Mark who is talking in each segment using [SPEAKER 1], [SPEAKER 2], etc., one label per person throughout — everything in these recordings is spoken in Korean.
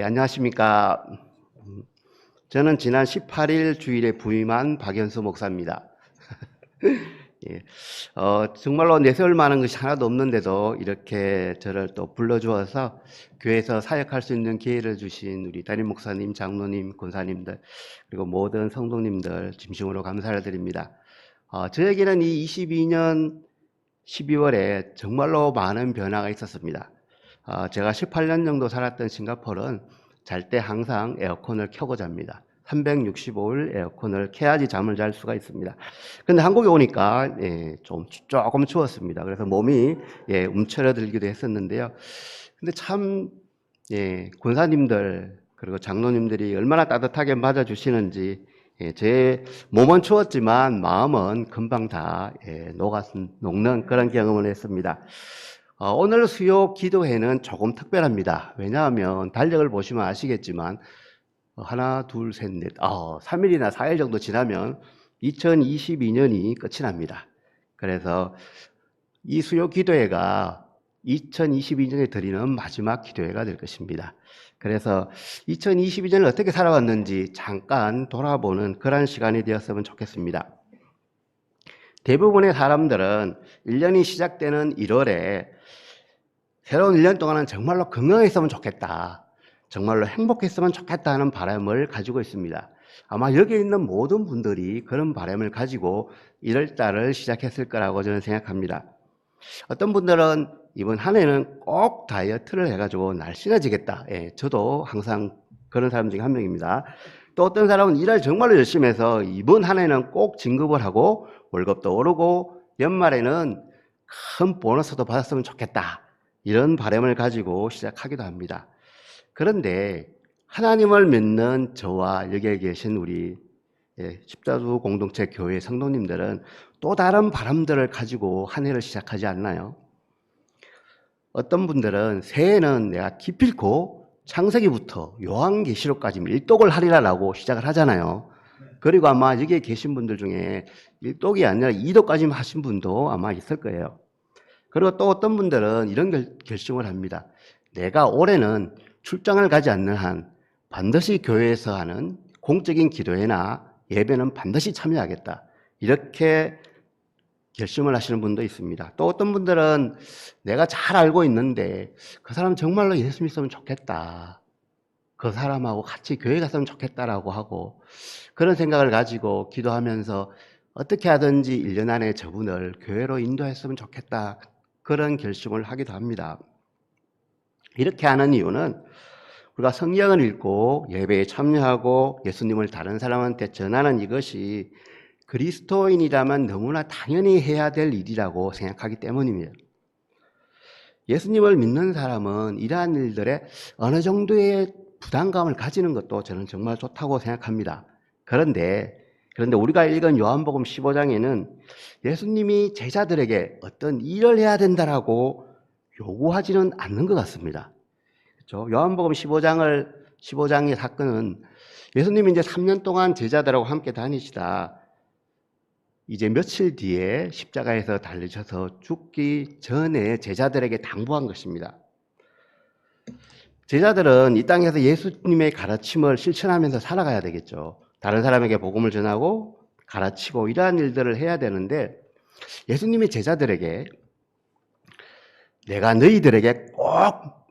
[SPEAKER 1] 안녕하십니까. 저는 지난 18일 주일에 부임한 박연수 목사입니다. 예, 정말로 내세울 만한 것이 하나도 없는데도 이렇게 저를 또 불러주어서 교회에서 사역할 수 있는 기회를 주신 우리 담임 목사님, 장로님, 권사님들, 그리고 모든 성도님들 진심으로 감사를 드립니다. 저에게는 이 22년 12월에 정말로 많은 변화가 있었습니다. 제가 18년 정도 살았던 싱가포르는 잘 때 항상 에어컨을 켜고 잡니다. 365일 에어컨을 켜야지 잠을 잘 수가 있습니다. 근데 한국에 오니까 조금 추웠습니다. 그래서 몸이 움츠러들기도 했었는데요. 근데 참 권사님들 그리고 장로님들이 얼마나 따뜻하게 맞아주시는지, 제 몸은 추웠지만 마음은 금방 다 녹는 그런 경험을 했습니다. 오늘 수요 기도회는 조금 특별합니다. 왜냐하면 달력을 보시면 아시겠지만 하나, 둘, 셋, 넷, 3일이나 4일 정도 지나면 2022년이 끝이 납니다. 그래서 이 수요 기도회가 2022년에 드리는 마지막 기도회가 될 것입니다. 그래서 2022년을 어떻게 살아왔는지 잠깐 돌아보는 그런 시간이 되었으면 좋겠습니다. 대부분의 사람들은 1년이 시작되는 1월에 새로운 1년 동안은 정말로 건강했으면 좋겠다, 정말로 행복했으면 좋겠다 하는 바람을 가지고 있습니다. 아마 여기 있는 모든 분들이 그런 바람을 가지고 1월달을 시작했을 거라고 저는 생각합니다. 어떤 분들은 이번 한 해는 꼭 다이어트를 해가지고 날씬해지겠다. 저도 항상 그런 사람 중에 한 명입니다. 또 어떤 사람은 일을 정말로 열심히 해서 이번 한 해는 꼭 진급을 하고 월급도 오르고 연말에는 큰 보너스도 받았으면 좋겠다, 이런 바람을 가지고 시작하기도 합니다. 그런데 하나님을 믿는 저와 여기에 계신 우리 십자수 공동체 교회 성도님들은 또 다른 바람들을 가지고 한 해를 시작하지 않나요? 어떤 분들은 새해는 내가 기필코 창세기부터 요한계시록까지 일독을 하리라라고 시작을 하잖아요. 그리고 아마 여기에 계신 분들 중에 일독이 아니라 이독까지 하신 분도 아마 있을 거예요. 그리고 또 어떤 분들은 이런 결심을 합니다. 내가 올해는 출장을 가지 않는 한 반드시 교회에서 하는 공적인 기도회나 예배는 반드시 참여하겠다, 이렇게 결심을 하시는 분도 있습니다. 또 어떤 분들은 내가 잘 알고 있는데 그 사람 정말로 예수 믿으면 좋겠다, 그 사람하고 같이 교회 갔으면 좋겠다라고 하고 그런 생각을 가지고 기도하면서 어떻게 하든지 1년 안에 저분을 교회로 인도했으면 좋겠다, 그런 결심을 하기도 합니다. 이렇게 하는 이유는 우리가 성경을 읽고 예배에 참여하고 예수님을 다른 사람한테 전하는 이것이 그리스도인이라면 너무나 당연히 해야 될 일이라고 생각하기 때문입니다. 예수님을 믿는 사람은 이러한 일들에 어느 정도의 부담감을 가지는 것도 저는 정말 좋다고 생각합니다. 그런데 우리가 읽은 요한복음 15장에는 예수님이 제자들에게 어떤 일을 해야 된다라고 요구하지는 않는 것 같습니다. 그렇죠? 요한복음 15장의 사건은 예수님이 이제 3년 동안 제자들하고 함께 다니시다 이제 며칠 뒤에 십자가에서 달리셔서 죽기 전에 제자들에게 당부한 것입니다. 제자들은 이 땅에서 예수님의 가르침을 실천하면서 살아가야 되겠죠. 다른 사람에게 복음을 전하고 가르치고 이러한 일들을 해야 되는데 예수님이 제자들에게 내가 너희들에게 꼭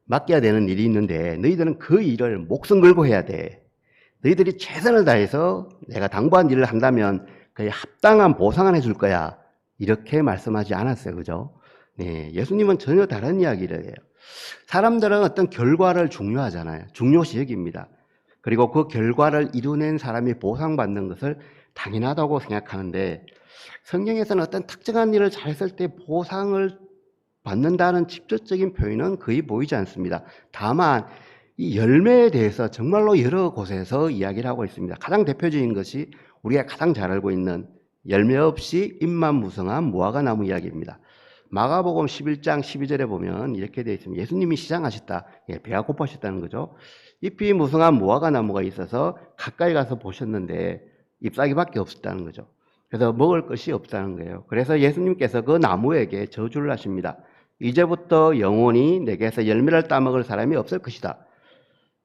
[SPEAKER 1] 맡겨야 되는 일이 있는데 너희들은 그 일을 목숨 걸고 해야 돼. 너희들이 최선을 다해서 내가 당부한 일을 한다면 그에 합당한 보상을 해줄 거야, 이렇게 말씀하지 않았어요. 그죠? 네, 예수님은 전혀 다른 이야기를 해요. 사람들은 어떤 결과를 중요하잖아요. 중요시 여깁니다. 그리고 그 결과를 이루는 사람이 보상받는 것을 당연하다고 생각하는데 성경에서는 어떤 특정한 일을 잘했을 때 보상을 받는다는 직접적인 표현은 거의 보이지 않습니다. 다만 이 열매에 대해서 정말로 여러 곳에서 이야기를 하고 있습니다. 가장 대표적인 것이 우리가 가장 잘 알고 있는 열매 없이 잎만 무성한 무화과 나무 이야기입니다. 마가복음 11장 12절에 보면 이렇게 되어 있습니다. 예수님이 시장하셨다. 배가 고파셨다는 거죠. 잎이 무성한 무화과 나무가 있어서 가까이 가서 보셨는데 잎사귀밖에 없었다는 거죠. 그래서 먹을 것이 없다는 거예요. 그래서 예수님께서 그 나무에게 저주를 하십니다. 이제부터 영원히 내게서 열매를 따먹을 사람이 없을 것이다.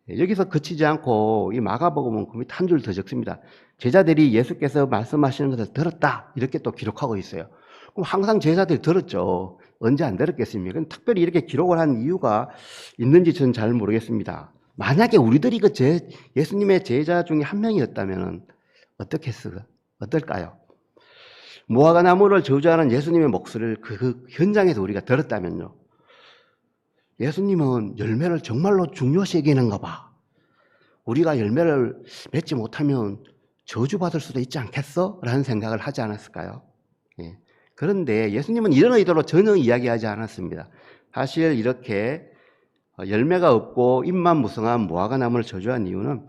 [SPEAKER 1] 여기서 그치지 않고 이 마가복음은 거의 한 줄 더 적습니다. 제자들이 예수께서 말씀하시는 것을 들었다 이렇게 또 기록하고 있어요. 그럼 항상 제자들이 들었죠. 언제 안 들었겠습니까? 특별히 이렇게 기록을 한 이유가 있는지 저는 잘 모르겠습니다. 만약에 우리들이 예수님의 제자 중에 한 명이었다면 어떨까요? 무화과 나무를 저주하는 예수님의 목소리를 그 현장에서 우리가 들었다면요. 예수님은 열매를 정말로 중요시 여기는가 봐. 우리가 열매를 맺지 못하면 저주받을 수도 있지 않겠어? 라는 생각을 하지 않았을까요? 예. 그런데 예수님은 이런 의도로 전혀 이야기하지 않았습니다. 사실 이렇게 열매가 없고 잎만 무성한 무화과 나무를 저주한 이유는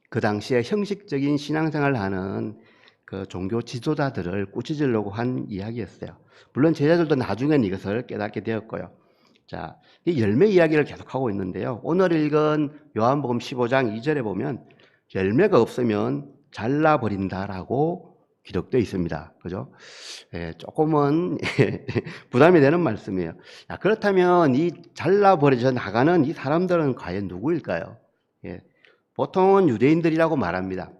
[SPEAKER 1] 그 당시에 형식적인 신앙생활을 하는 그 종교 지도자들을 꾸짖으려고 한 이야기였어요. 물론 제자들도 나중엔 이것을 깨닫게 되었고요. 자, 이 열매 이야기를 계속하고 있는데요. 오늘 읽은 요한복음 15장 2절에 보면 열매가 없으면 잘라버린다라고 기록되어 있습니다. 그죠? 조금은 부담이 되는 말씀이에요. 자, 그렇다면 이 잘라버려져 나가는 이 사람들은 과연 누구일까요? 보통은 유대인들이라고 말합니다.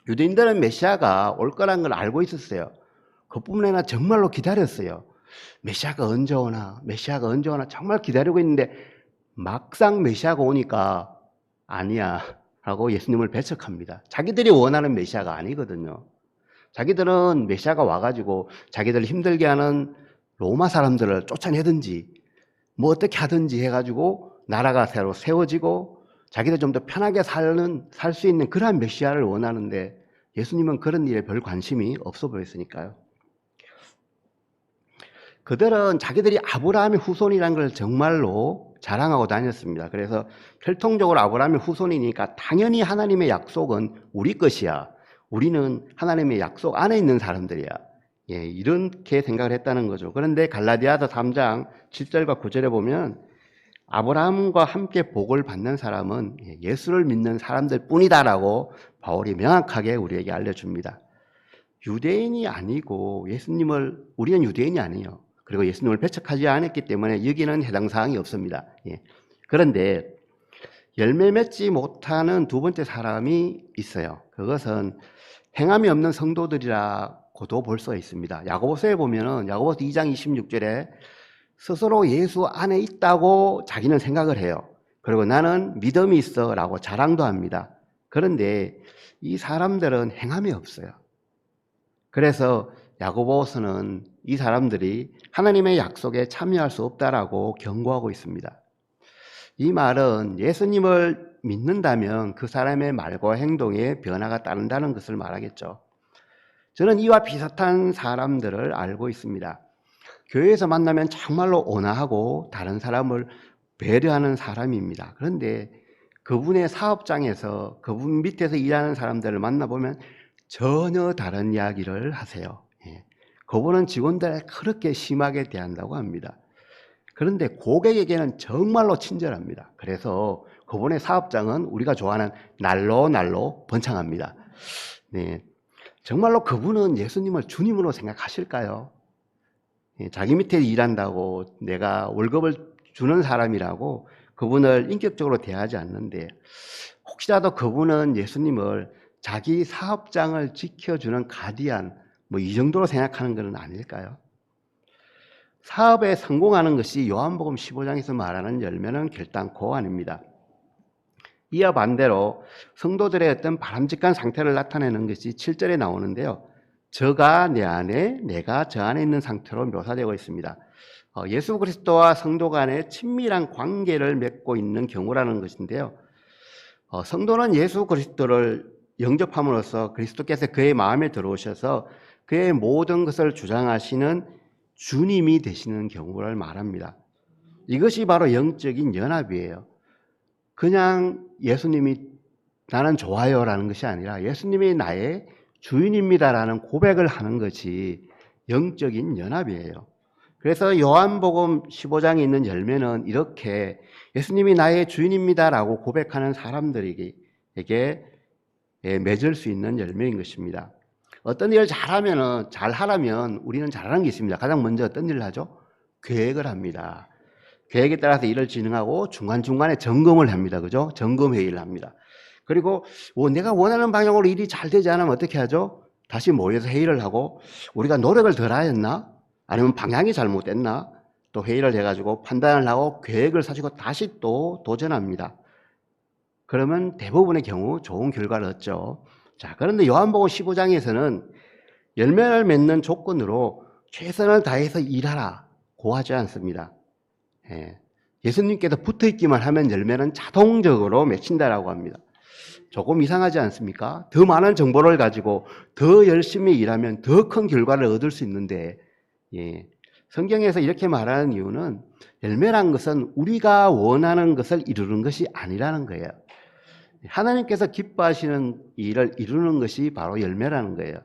[SPEAKER 1] 유대인들은 메시아가 올 거란 걸 알고 있었어요. 그뿐만 아니라 정말로 기다렸어요. 메시아가 언제 오나 정말 기다리고 있는데 막상 메시아가 오니까 아니야 라고 예수님을 배척합니다. 자기들이 원하는 메시아가 아니거든요. 자기들은 메시아가 와가지고 자기들을 힘들게 하는 로마 사람들을 쫓아내든지 뭐 어떻게 하든지 해가지고 나라가 새로 세워지고 자기들 좀 더 편하게 살 수 있는 그러한 메시아를 원하는데 예수님은 그런 일에 별 관심이 없어 보였으니까요. 그들은 자기들이 아브라함의 후손이라는 걸 정말로 자랑하고 다녔습니다. 그래서 혈통적으로 아브라함의 후손이니까 당연히 하나님의 약속은 우리 것이야. 우리는 하나님의 약속 안에 있는 사람들이야. 이렇게 생각을 했다는 거죠. 그런데 갈라디아서 3장 7절과 9절에 보면 아브라함과 함께 복을 받는 사람은 예수를 믿는 사람들 뿐이다라고 바울이 명확하게 우리에게 알려줍니다. 유대인이 아니고 우리는 유대인이 아니에요. 그리고 예수님을 배척하지 않았기 때문에 여기는 해당 사항이 없습니다. 그런데 열매 맺지 못하는 두 번째 사람이 있어요. 그것은 행함이 없는 성도들이라고도 볼 수 있습니다. 야고보서에 보면은 야고보서 2장 26절에 스스로 예수 안에 있다고 자기는 생각을 해요. 그리고 나는 믿음이 있어 라고 자랑도 합니다. 그런데 이 사람들은 행함이 없어요. 그래서 야고보서는 이 사람들이 하나님의 약속에 참여할 수 없다라고 경고하고 있습니다. 이 말은 예수님을 믿는다면 그 사람의 말과 행동에 변화가 따른다는 것을 말하겠죠. 저는 이와 비슷한 사람들을 알고 있습니다. 교회에서 만나면 정말로 온화하고 다른 사람을 배려하는 사람입니다. 그런데 그분의 사업장에서 그분 밑에서 일하는 사람들을 만나보면 전혀 다른 이야기를 하세요. 그분은 직원들을 그렇게 심하게 대한다고 합니다. 그런데 고객에게는 정말로 친절합니다. 그래서 그분의 사업장은 우리가 좋아하는 날로 번창합니다. 정말로 그분은 예수님을 주님으로 생각하실까요? 자기 밑에 일한다고 내가 월급을 주는 사람이라고 그분을 인격적으로 대하지 않는데 혹시라도 그분은 예수님을 자기 사업장을 지켜주는 가디안 이 정도로 생각하는 것은 아닐까요? 사업에 성공하는 것이 요한복음 15장에서 말하는 열매는 결단코 아닙니다. 이와 반대로 성도들의 어떤 바람직한 상태를 나타내는 것이 7절에 나오는데요. 저가 내 안에 내가 저 안에 있는 상태로 묘사되고 있습니다. 예수 그리스도와 성도 간의 친밀한 관계를 맺고 있는 경우라는 것인데요. 성도는 예수 그리스도를 영접함으로써 그리스도께서 그의 마음에 들어오셔서 그의 모든 것을 주장하시는 주님이 되시는 경우를 말합니다. 이것이 바로 영적인 연합이에요. 그냥 예수님이 나는 좋아요라는 것이 아니라 예수님이 나의 주인입니다라는 고백을 하는 것이 영적인 연합이에요. 그래서 요한복음 15장에 있는 열매는 이렇게 예수님이 나의 주인입니다라고 고백하는 사람들에게 맺을 수 있는 열매인 것입니다. 어떤 일을 잘하라면 우리는 잘하는 게 있습니다. 가장 먼저 어떤 일을 하죠? 계획을 합니다. 계획에 따라서 일을 진행하고 중간중간에 점검을 합니다. 그죠? 점검 회의를 합니다. 그리고 내가 원하는 방향으로 일이 잘 되지 않으면 어떻게 하죠? 다시 모여서 회의를 하고 우리가 노력을 덜 하였나? 아니면 방향이 잘못됐나? 또 회의를 해가지고 판단을 하고 계획을 사시고 다시 또 도전합니다. 그러면 대부분의 경우 좋은 결과를 얻죠. 자, 그런데 요한복음 15장에서는 열매를 맺는 조건으로 최선을 다해서 일하라고 하지 않습니다. 예수님께서 붙어있기만 하면 열매는 자동적으로 맺힌다라고 합니다. 조금 이상하지 않습니까? 더 많은 정보를 가지고 더 열심히 일하면 더 큰 결과를 얻을 수 있는데, 성경에서 이렇게 말하는 이유는 열매란 것은 우리가 원하는 것을 이루는 것이 아니라는 거예요. 하나님께서 기뻐하시는 일을 이루는 것이 바로 열매라는 거예요.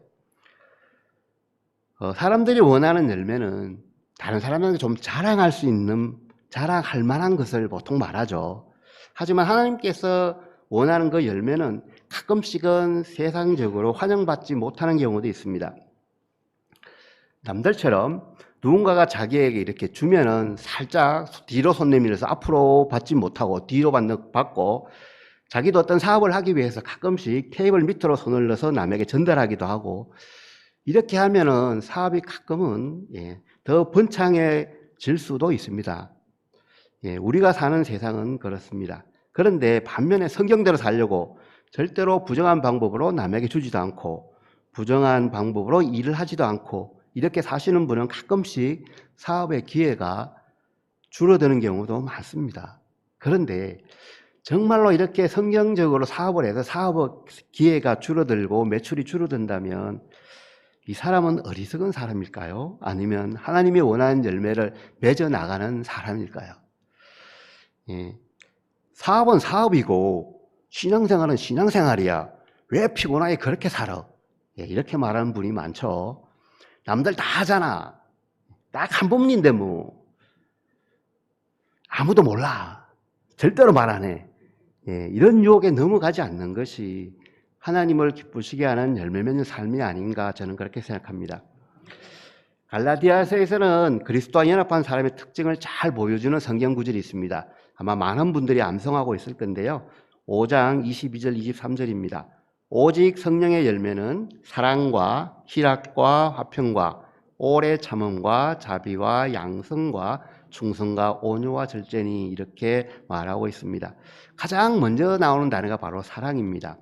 [SPEAKER 1] 사람들이 원하는 열매는 다른 사람들한테 좀 자랑할 수 있는, 자랑할 만한 것을 보통 말하죠. 하지만 하나님께서 원하는 그 열매는 가끔씩은 세상적으로 환영받지 못하는 경우도 있습니다. 남들처럼 누군가가 자기에게 이렇게 주면은 살짝 뒤로 손 내밀어서 앞으로 받지 못하고 뒤로 받고, 자기도 어떤 사업을 하기 위해서 가끔씩 테이블 밑으로 손을 넣어서 남에게 전달하기도 하고, 이렇게 하면은 사업이 가끔은 더 번창해질 수도 있습니다. 우리가 사는 세상은 그렇습니다. 그런데 반면에 성경대로 살려고 절대로 부정한 방법으로 남에게 주지도 않고 부정한 방법으로 일을 하지도 않고 이렇게 사시는 분은 가끔씩 사업의 기회가 줄어드는 경우도 많습니다. 그런데 정말로 이렇게 성경적으로 사업을 해서 사업 기회가 줄어들고 매출이 줄어든다면 이 사람은 어리석은 사람일까요? 아니면 하나님이 원하는 열매를 맺어 나가는 사람일까요? 사업은 사업이고 신앙생활은 신앙생활이야. 왜 피곤하게 그렇게 살아? 이렇게 말하는 분이 많죠. 남들 다 하잖아. 딱 한 번인데 뭐. 아무도 몰라. 절대로 말 안 해. 이런 유혹에 넘어가지 않는 것이 하나님을 기쁘시게 하는 열매 맺는 삶이 아닌가 저는 그렇게 생각합니다. 갈라디아서에서는 그리스도와 연합한 사람의 특징을 잘 보여주는 성경 구절이 있습니다. 아마 많은 분들이 암송하고 있을 건데요. 5장 22절 23절입니다. 오직 성령의 열매는 사랑과 희락과 화평과 오래 참음과 자비와 양성과 충성과 온유와 절제니 이렇게 말하고 있습니다. 가장 먼저 나오는 단어가 바로 사랑입니다.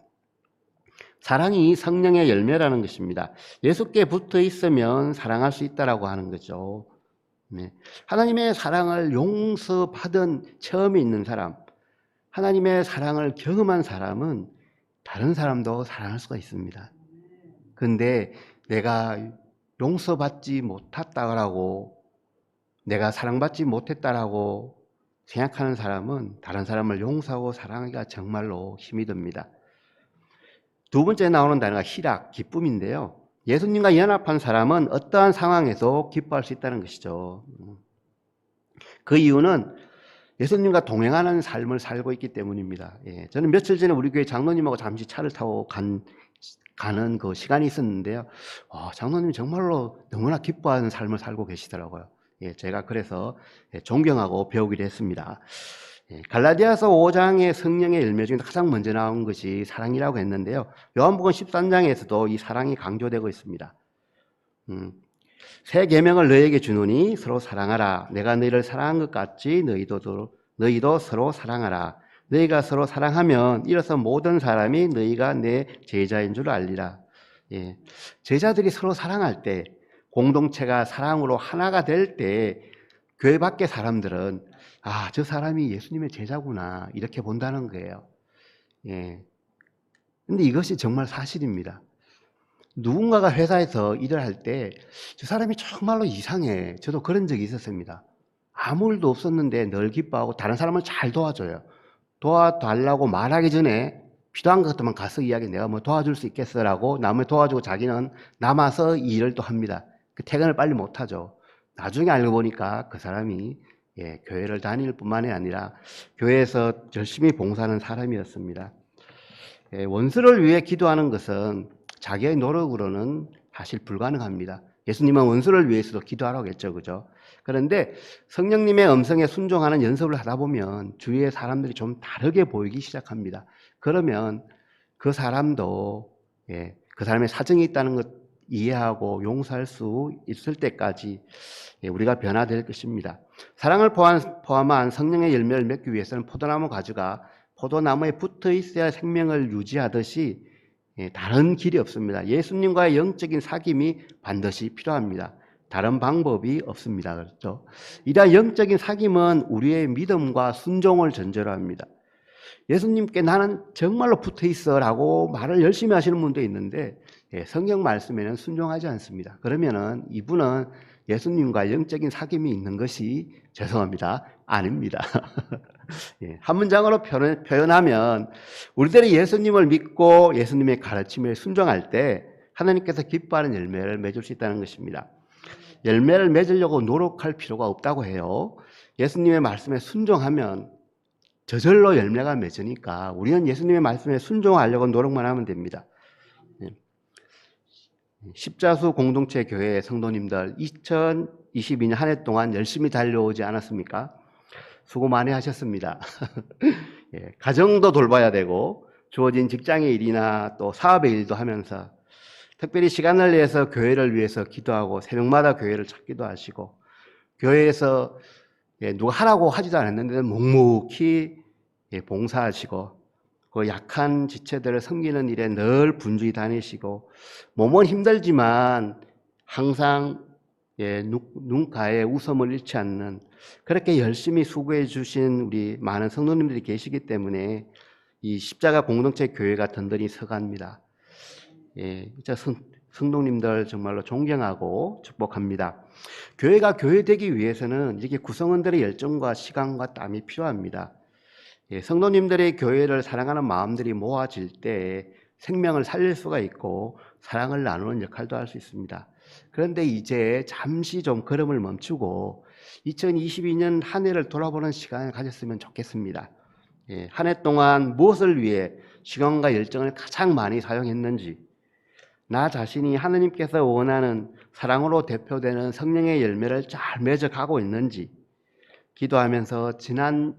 [SPEAKER 1] 사랑이 성령의 열매라는 것입니다. 예수께 붙어 있으면 사랑할 수 있다라고 하는 거죠. 하나님의 사랑을 용서받은 체험이 있는 사람, 하나님의 사랑을 경험한 사람은 다른 사람도 사랑할 수가 있습니다. 그런데 내가 용서받지 못했다라고, 내가 사랑받지 못했다라고 생각하는 사람은 다른 사람을 용서하고 사랑하기가 정말로 힘이 듭니다. 두 번째 나오는 단어가 희락, 기쁨인데요. 예수님과 연합한 사람은 어떠한 상황에서 기뻐할 수 있다는 것이죠. 그 이유는 예수님과 동행하는 삶을 살고 있기 때문입니다. 저는 며칠 전에 우리 교회 장로님하고 잠시 차를 타고 가는 그 시간이 있었는데요. 장로님이 정말로 너무나 기뻐하는 삶을 살고 계시더라고요. 제가 그래서 존경하고 배우기로 했습니다. 갈라디아서 5장의 성령의 열매 중에 가장 먼저 나온 것이 사랑이라고 했는데요. 요한복음 13장에서도 이 사랑이 강조되고 있습니다. 새 계명을 너희에게 주노니 서로 사랑하라. 내가 너희를 사랑한 것 같이 너희도 서로 사랑하라. 너희가 서로 사랑하면 이로써 모든 사람이 너희가 내 제자인 줄 알리라. 제자들이 서로 사랑할 때, 공동체가 사랑으로 하나가 될 때 교회 밖의 사람들은 저 사람이 예수님의 제자구나 이렇게 본다는 거예요. 근데 이것이 정말 사실입니다. 누군가가 회사에서 일을 할 때 저 사람이 정말로 이상해. 저도 그런 적이 있었습니다. 아무 일도 없었는데 늘 기뻐하고 다른 사람을 잘 도와줘요. 도와달라고 말하기 전에 필요한 것들만 가서 이야기, 내가 뭐 도와줄 수 있겠어라고 남을 도와주고 자기는 남아서 이 일을 또 합니다. 그 퇴근을 빨리 못하죠. 나중에 알고 보니까 그 사람이 교회를 다닐 뿐만이 아니라 교회에서 열심히 봉사하는 사람이었습니다. 원수를 위해 기도하는 것은 자기의 노력으로는 사실 불가능합니다. 예수님은 원수를 위해서도 기도하라고 했죠. 그죠? 그런데 성령님의 음성에 순종하는 연습을 하다 보면 주위의 사람들이 좀 다르게 보이기 시작합니다. 그러면 그 사람도 그 사람의 사정이 있다는 것 이해하고 용서할 수 있을 때까지 우리가 변화될 것입니다. 사랑을 포함한 성령의 열매를 맺기 위해서는 포도나무 가지가 포도나무에 붙어 있어야 생명을 유지하듯이 다른 길이 없습니다. 예수님과의 영적인 사귐이 반드시 필요합니다. 다른 방법이 없습니다. 그렇죠? 이러한 영적인 사귐은 우리의 믿음과 순종을 전제로 합니다. 예수님께 나는 정말로 붙어 있어 라고 말을 열심히 하시는 분도 있는데 성경 말씀에는 순종하지 않습니다. 그러면은 이분은 예수님과 영적인 사귐이 있는 것이 죄송합니다. 아닙니다. 한 문장으로 표현하면 우리들이 예수님을 믿고 예수님의 가르침에 순종할 때 하나님께서 기뻐하는 열매를 맺을 수 있다는 것입니다. 열매를 맺으려고 노력할 필요가 없다고 해요. 예수님의 말씀에 순종하면 저절로 열매가 맺으니까 우리는 예수님의 말씀에 순종하려고 노력만 하면 됩니다. 십자수 공동체 교회 성도님들 2022년 한 해 동안 열심히 달려오지 않았습니까? 수고 많이 하셨습니다. 가정도 돌봐야 되고 주어진 직장의 일이나 또 사업의 일도 하면서 특별히 시간을 내서 교회를 위해서 기도하고 새벽마다 교회를 찾기도 하시고 교회에서 누가 하라고 하지도 않았는데 묵묵히 봉사하시고 그 약한 지체들을 섬기는 일에 늘 분주히 다니시고 몸은 힘들지만 항상 눈가에 웃음을 잃지 않는 그렇게 열심히 수고해 주신 우리 많은 성도님들이 계시기 때문에 이 십자가 공동체 교회가 든든히 서갑니다. 진짜 성도님들 정말로 존경하고 축복합니다. 교회가 교회되기 위해서는 이렇게 구성원들의 열정과 시간과 땀이 필요합니다. 성도님들의 교회를 사랑하는 마음들이 모아질 때 생명을 살릴 수가 있고 사랑을 나누는 역할도 할 수 있습니다. 그런데 이제 잠시 좀 걸음을 멈추고 2022년 한 해를 돌아보는 시간을 가졌으면 좋겠습니다. 한 해 동안 무엇을 위해 시간과 열정을 가장 많이 사용했는지, 나 자신이 하나님께서 원하는 사랑으로 대표되는 성령의 열매를 잘 맺어가고 있는지 기도하면서 지난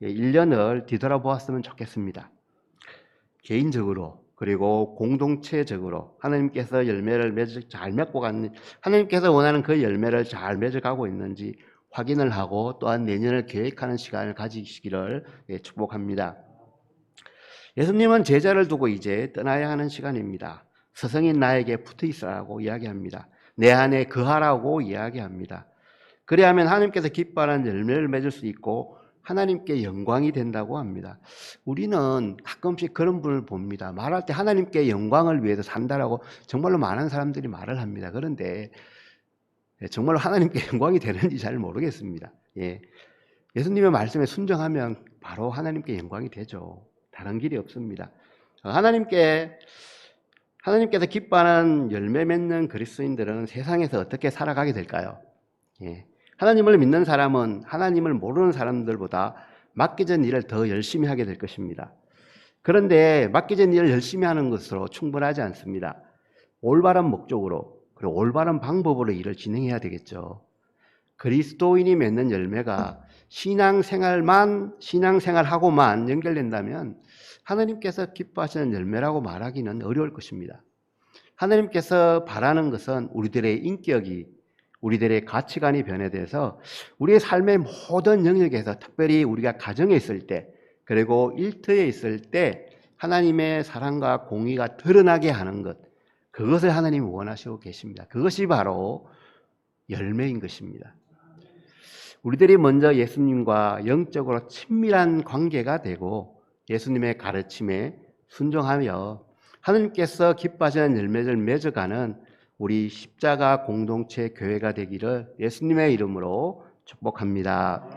[SPEAKER 1] 1년을 뒤돌아보았으면 좋겠습니다. 개인적으로 그리고 공동체적으로 하나님께서 열매를 잘 맺고 가는, 하나님께서 원하는 그 열매를 잘 맺어가고 있는지 확인을 하고 또한 내년을 계획하는 시간을 가지시기를 축복합니다. 예수님은 제자를 두고 이제 떠나야 하는 시간입니다. 스승인 나에게 붙어 있으라고 이야기합니다. 내 안에 거하라고 이야기합니다. 그래야만 하나님께서 기뻐하는 열매를 맺을 수 있고 하나님께 영광이 된다고 합니다. 우리는 가끔씩 그런 분을 봅니다. 말할 때 하나님께 영광을 위해서 산다라고 정말로 많은 사람들이 말을 합니다. 그런데 정말로 하나님께 영광이 되는지 잘 모르겠습니다. 예수님의 말씀에 순종하면 바로 하나님께 영광이 되죠. 다른 길이 없습니다. 하나님께서 기뻐하는 열매 맺는 그리스도인들은 세상에서 어떻게 살아가게 될까요? 하나님을 믿는 사람은 하나님을 모르는 사람들보다 맡겨진 일을 더 열심히 하게 될 것입니다. 그런데 맡겨진 일을 열심히 하는 것으로 충분하지 않습니다. 올바른 목적으로 그리고 올바른 방법으로 일을 진행해야 되겠죠. 그리스도인이 맺는 열매가 신앙생활하고만 연결된다면 하나님께서 기뻐하시는 열매라고 말하기는 어려울 것입니다. 하나님께서 바라는 것은 우리들의 인격이, 우리들의 가치관이 변화돼서 우리의 삶의 모든 영역에서 특별히 우리가 가정에 있을 때 그리고 일터에 있을 때 하나님의 사랑과 공의가 드러나게 하는 것, 그것을 하나님이 원하시고 계십니다. 그것이 바로 열매인 것입니다. 우리들이 먼저 예수님과 영적으로 친밀한 관계가 되고 예수님의 가르침에 순종하며 하나님께서 기뻐하시는 열매를 맺어가는 우리 십자가 공동체 교회가 되기를 예수님의 이름으로 축복합니다.